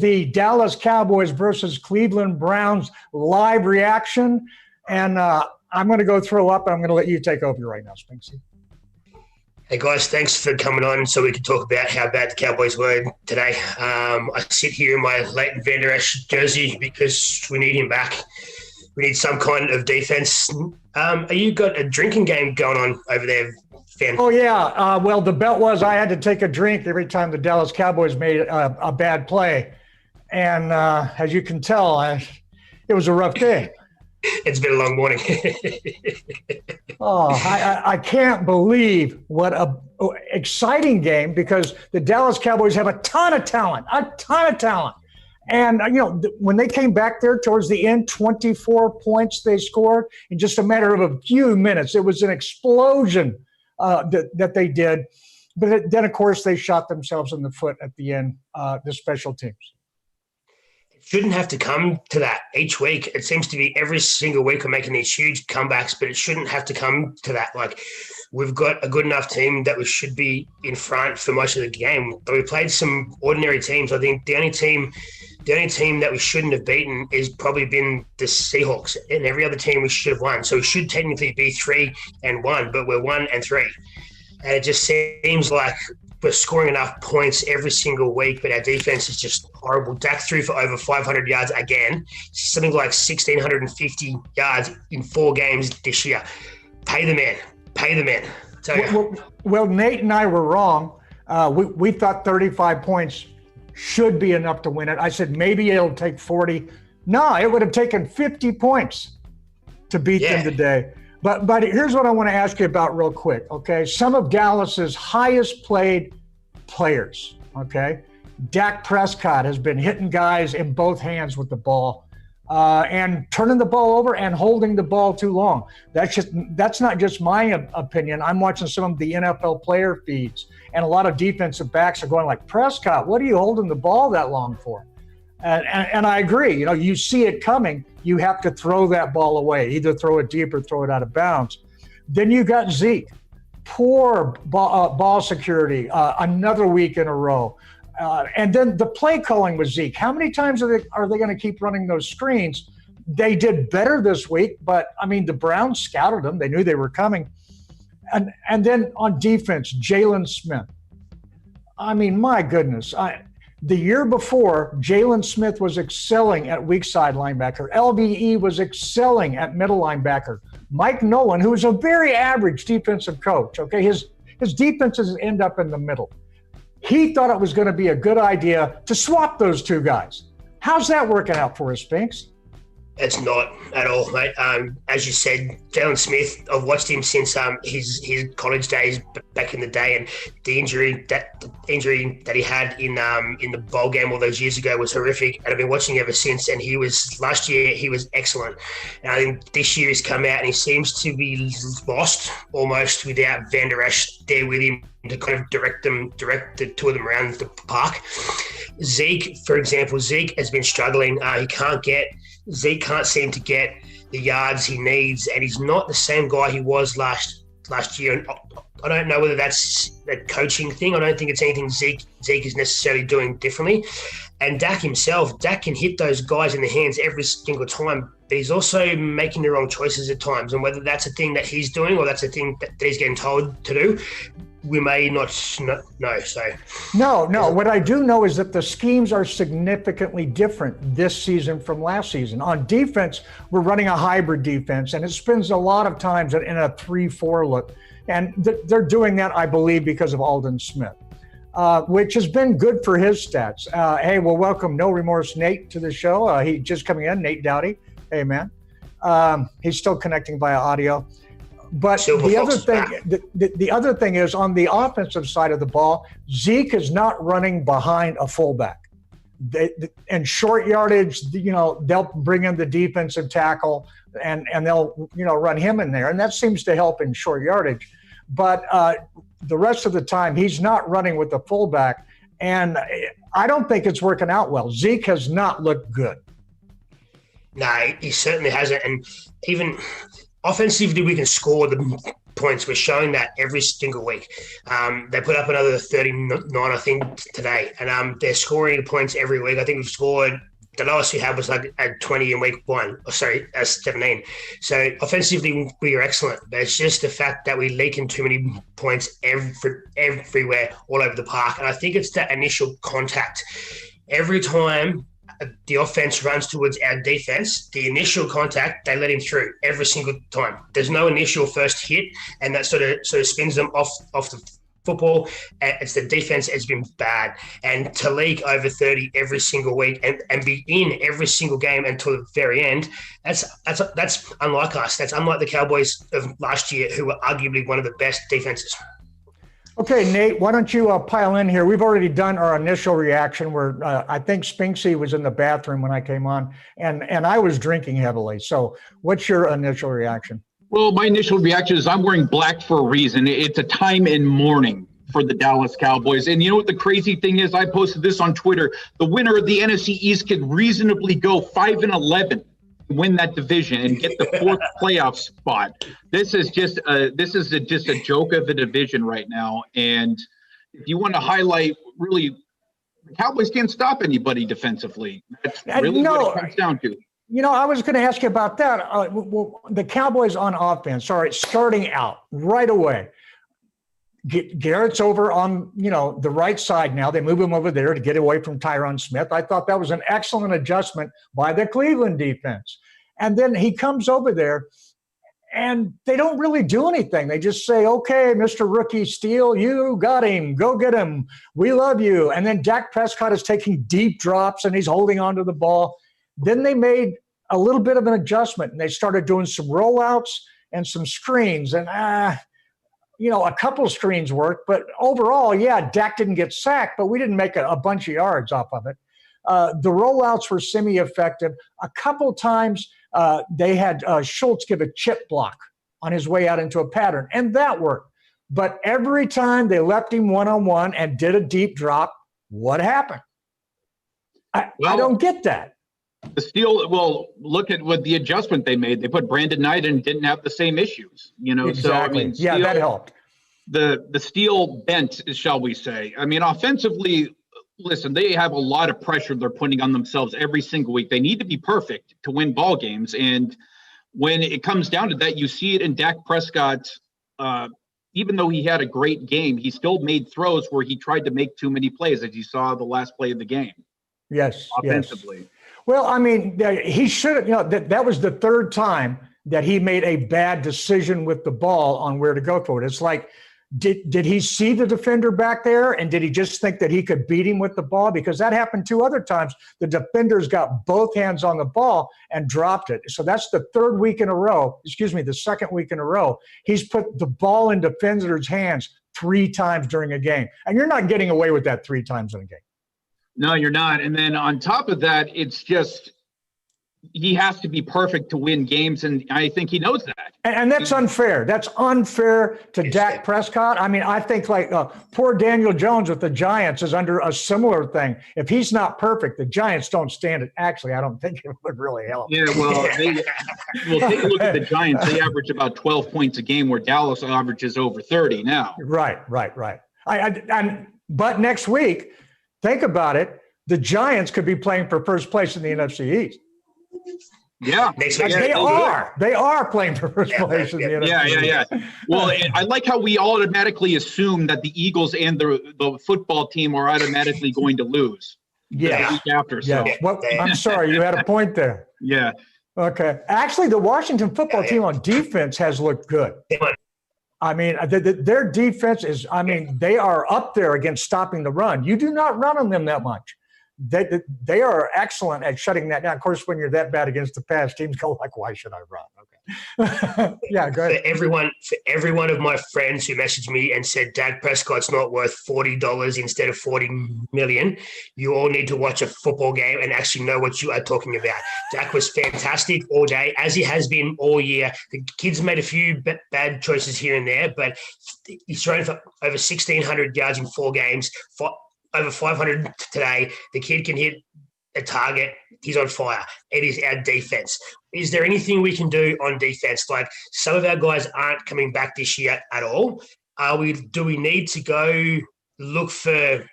the Dallas Cowboys versus Cleveland Browns live reaction. And I'm going to go throw up, and I'm going to let you take over right now, Spinksy. Hey guys, thanks for coming on so we can talk about how bad the Cowboys were today. I sit here in my Leighton Vander Esch jersey because we need him back. We need some kind of defense. Are you got a drinking game going on over there, Van? Oh, yeah. Well, the bet was I had to take a drink every time the Dallas Cowboys made a bad play. And as you can tell, it was a rough day. It's been a long morning. I can't believe what a exciting game, because the Dallas Cowboys have a ton of talent. And, when they came back there towards the end, 24 points they scored in just a matter of a few minutes. It was an explosion that they did. But then, of course, they shot themselves in the foot at the end, the special teams. Shouldn't have to come to that each week. It seems to be every single week we're making these huge comebacks, but it shouldn't have to come to that. Like, we've got a good enough team that we should be in front for most of the game. But we played some ordinary teams. I think the only team that we shouldn't have beaten is probably been the Seahawks, and every other team we should have won. So we should technically be 3-1, but we're 1-3. And it just seems like we're scoring enough points every single week, but our defense is just horrible. Dak threw for over 500 yards again, something like 1,650 yards in 4 games this year. Pay the man. Well, Nate and I were wrong. We thought 35 points should be enough to win it. I said maybe it'll take 40. No, it would have taken 50 points to beat them today. But here's what I want to ask you about real quick, okay? Some of Dallas's highest played players, okay? Dak Prescott has been hitting guys in both hands with the ball and turning the ball over and holding the ball too long. That's not just my opinion. I'm watching some of the NFL player feeds, and a lot of defensive backs are going like, Prescott, what are you holding the ball that long for? And I agree. You see it coming. You have to throw that ball away, either throw it deep or throw it out of bounds. Then you got Zeke. Poor ball security, another week in a row. And then the play calling with Zeke. How many times are they going to keep running those screens? They did better this week, but, the Browns scouted them. They knew they were coming. And then on defense, Jalen Smith. My goodness. The year before, Jalen Smith was excelling at weak side linebacker. LVE was excelling at middle linebacker. Mike Nolan, who is a very average defensive coach, okay, his defenses end up in the middle. He thought it was going to be a good idea to swap those two guys. How's that working out for us, Spinks? It's not at all, mate. As you said, Jalen Smith, I've watched him since his college days back in the day, and the injury that he had in the bowl game all those years ago was horrific, and I've been watching ever since. And last year he was excellent, and I think this year he's come out and he seems to be lost almost without Van Der Esch there with him to kind of direct the two of them around the park. Zeke, for example, has been struggling. Zeke can't seem to get the yards he needs, and he's not the same guy he was last year. And I don't know whether that's a coaching thing. I don't think it's anything Zeke is necessarily doing differently. And Dak himself, can hit those guys in the hands every single time, but he's also making the wrong choices at times. And whether that's a thing that he's doing or that's a thing that he's getting told to do, we may not know. So No. What I do know is that the schemes are significantly different this season from last season. On defense, we're running a hybrid defense, and it spends a lot of times in a 3-4 look. And they're doing that, I believe, because of Aldon Smith, which has been good for his stats. Hey, well, welcome No Remorse Nate to the show. He just coming in, Nate Dowdy. Hey, man. He's still connecting via audio. But the other thing is, on the offensive side of the ball, Zeke is not running behind a fullback. And short yardage, they'll bring in the defensive tackle and they'll run him in there, and that seems to help in short yardage. But the rest of the time, he's not running with the fullback, and I don't think it's working out well. Zeke has not looked good. No, he certainly hasn't, and even offensively, we can score the points. We're showing that every single week. They put up another 39, I think, today, and they're scoring points every week. I think we've scored. The lowest we had was like at 20 in week 1. Oh, sorry, 17. So offensively, we are excellent. But it's just the fact that we leak in too many points everywhere, all over the park. And I think it's that initial contact. Every time the offense runs towards our defense, the initial contact, they let him through every single time. There's no initial first hit, and that sort of spins them off the football. It's the defense has been bad, and to leak over 30 every single week and be in every single game until the very end, that's unlike us. That's unlike the Cowboys of last year, who were arguably one of the best defenses. Okay, Nate, why don't you pile in here? We've already done our initial reaction where I think Spinksy was in the bathroom when I came on, and I was drinking heavily. So what's your initial reaction? Well, my initial reaction is I'm wearing black for a reason. It's a time in mourning for the Dallas Cowboys. And you know what the crazy thing is? I posted this on Twitter. The winner of the NFC East could reasonably go 5-11, win that division, and get the fourth playoff spot. This is just a joke of a division right now. And if you want to highlight, really, the Cowboys can't stop anybody defensively. That's really what it comes down to. You know, I was going to ask you about that. Well, the Cowboys on offense, all right, starting out right away. Garrett's over on, the right side now. They move him over there to get away from Tyron Smith. I thought that was an excellent adjustment by the Cleveland defense. And then he comes over there, and they don't really do anything. They just say, okay, Mr. Rookie Steele, you got him. Go get him. We love you. And then Dak Prescott is taking deep drops, and he's holding onto the ball. Then they made a little bit of an adjustment, and they started doing some rollouts and some screens. And, a couple of screens worked. But overall, yeah, Dak didn't get sacked, but we didn't make a bunch of yards off of it. The rollouts were semi-effective. A couple times they had Schultz give a chip block on his way out into a pattern, and that worked. But every time they left him one-on-one and did a deep drop, what happened? I don't get that. The Steele, well, look at what the adjustment they made. They put Brandon Knight in and didn't have the same issues, Exactly. So, I mean, Steele, that helped. The Steele bent, shall we say. I mean, offensively, listen, they have a lot of pressure they're putting on themselves every single week. They need to be perfect to win ball games. And when it comes down to that, you see it in Dak Prescott. Even though he had a great game, he still made throws where he tried to make too many plays, as you saw the last play of the game. Yes. Offensively. Yes. Well, I mean, he should have, that was the third time that he made a bad decision with the ball on where to go for it. It's like, did he see the defender back there, and did he just think that he could beat him with the ball? Because that happened 2 other times. The defenders got both hands on the ball and dropped it. So that's the second week in a row, he's put the ball in defenders' hands 3 times during a game. And you're not getting away with that 3 times in a game. No, you're not. And then on top of that, it's just he has to be perfect to win games, and I think he knows that. And that's unfair. That's unfair to Dak Prescott. I mean, I think like poor Daniel Jones with the Giants is under a similar thing. If he's not perfect, the Giants don't stand it. Actually, I don't think it would really help. Yeah, well, take a look at the Giants. They average about 12 points a game, where Dallas averages over 30 now. Right. But next week, think about it. The Giants could be playing for first place in the NFC East. Yeah. They are playing for first place in the NFC. Yeah. Well, I like how we automatically assume that the Eagles and the football team are automatically going to lose. Yeah. The week after. So. Yes. Well, I'm sorry, you had a point there. Yeah. Okay. Actually, the Washington football team on defense has looked good. I mean, their defense is, they are up there against stopping the run. You do not run on them that much. They are excellent at shutting that down. Of course, when you're that bad against the pass, teams go like, why should I run? Okay. Yeah, go ahead. For every one of my friends who messaged me and said Dak Prescott's not worth $40 instead of $40 million, you all need to watch a football game and actually know what you are talking about. Dak was fantastic all day, as he has been all year. The kid's made a few bad choices here and there, but he's thrown for over 1,600 yards in 4 games, over 500 today. The kid can hit a target. He's on fire. It is our defense. Is there anything we can do on defense? Like, some of our guys aren't coming back this year at all. Do we need to go look for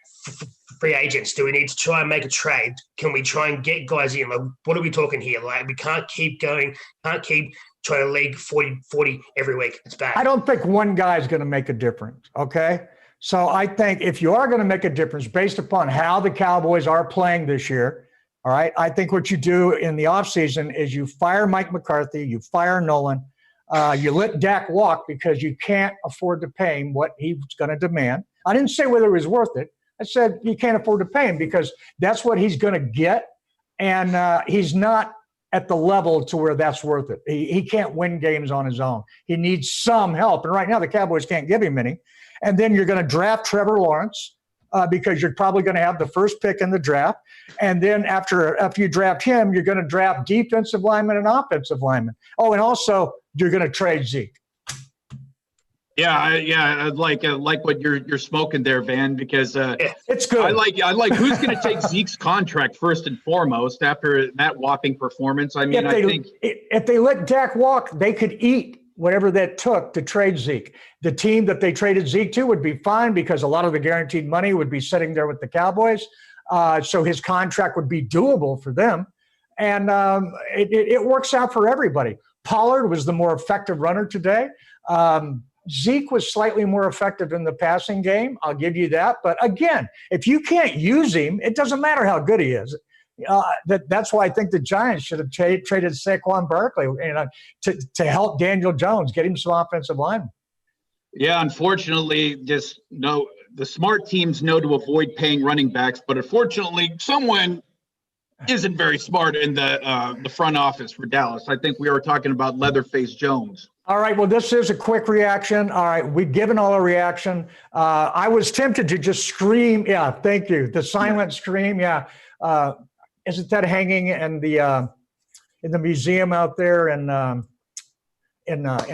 free agents? Do we need to try and make a trade? Can we try and get guys in? Like, what are we talking here? Like, we can't keep trying to league 40 every week. It's bad. I don't think one guy is going to make a difference, okay? So I think if you are going to make a difference based upon how the Cowboys are playing this year, all right, I think what you do in the offseason is you fire Mike McCarthy, you fire Nolan, you let Dak walk because you can't afford to pay him what he's going to demand. I didn't say whether it was worth it. I said you can't afford to pay him because that's what he's going to get, and he's not at the level to where that's worth it. He can't win games on his own. He needs some help, and right now the Cowboys can't give him any. And then you're going to draft Trevor Lawrence because you're probably going to have the first pick in the draft. And then after you draft him, you're going to draft defensive linemen and offensive linemen. Oh, and also you're going to trade Zeke. I like what you're smoking there, Van, because it's good. I like who's going to take Zeke's contract first and foremost after that whopping performance. I mean, if they let Dak walk, they could eat whatever that took to trade Zeke. The team that they traded Zeke to would be fine because a lot of the guaranteed money would be sitting there with the Cowboys. So his contract would be doable for them. And it works out for everybody. Pollard was the more effective runner today. Zeke was slightly more effective in the passing game. I'll give you that. But again, if you can't use him, it doesn't matter how good he is. That's why I think the Giants should have traded Saquon Barkley to help Daniel Jones, get him some offensive line. Yeah, unfortunately, the smart teams know to avoid paying running backs, but unfortunately, someone isn't very smart in the front office for Dallas. I think we were talking about Leatherface Jones. All right, well, this is a quick reaction. All right, we've given all a reaction. I was tempted to just scream. Yeah, thank you. The silent scream. Yeah. Isn't that hanging in the museum out there in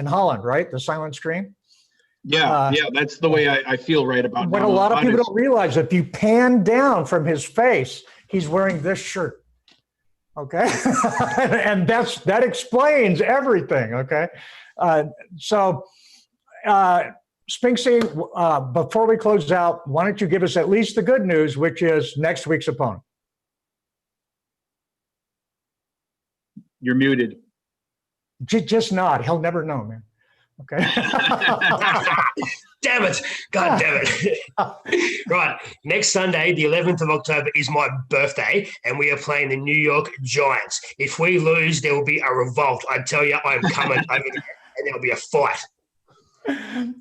Holland, right? The silent scream. Yeah, that's the way I feel right about now. What a lot of people don't realize, if you pan down from his face, he's wearing this shirt. Okay, and that explains everything. Okay, so Spinksy, before we close out, why don't you give us at least the good news, which is next week's opponent? You're muted. Just nod. He'll never know, man. Okay. Damn it. God damn it. Right. Next Sunday, the 11th of October, is my birthday, and we are playing the New York Giants. If we lose, there will be a revolt. I tell you, I'm coming over there, and there will be a fight.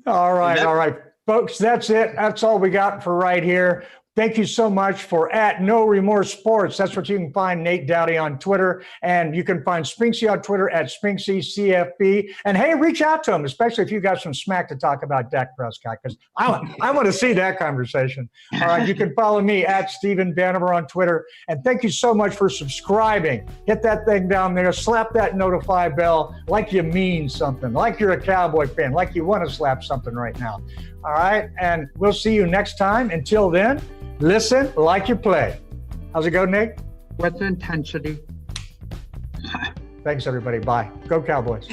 All right. Folks, that's it. That's all we got for right here. Thank you so much for @NoRemorseSports. That's what you can find Nate Dowdy on Twitter. And you can find Spinksy on Twitter @SpinksyCFB. And hey, reach out to him, especially if you got some smack to talk about Dak Prescott, because I want to see that conversation. All right, you can follow me @Steven Vanover on Twitter. And thank you so much for subscribing. Hit that thing down there. Slap that notify bell like you mean something, like you're a Cowboy fan, like you want to slap something right now. All right, and we'll see you next time. Until then, listen like you play. How's it go, Nick? With intensity. Thanks, everybody. Bye. Go Cowboys.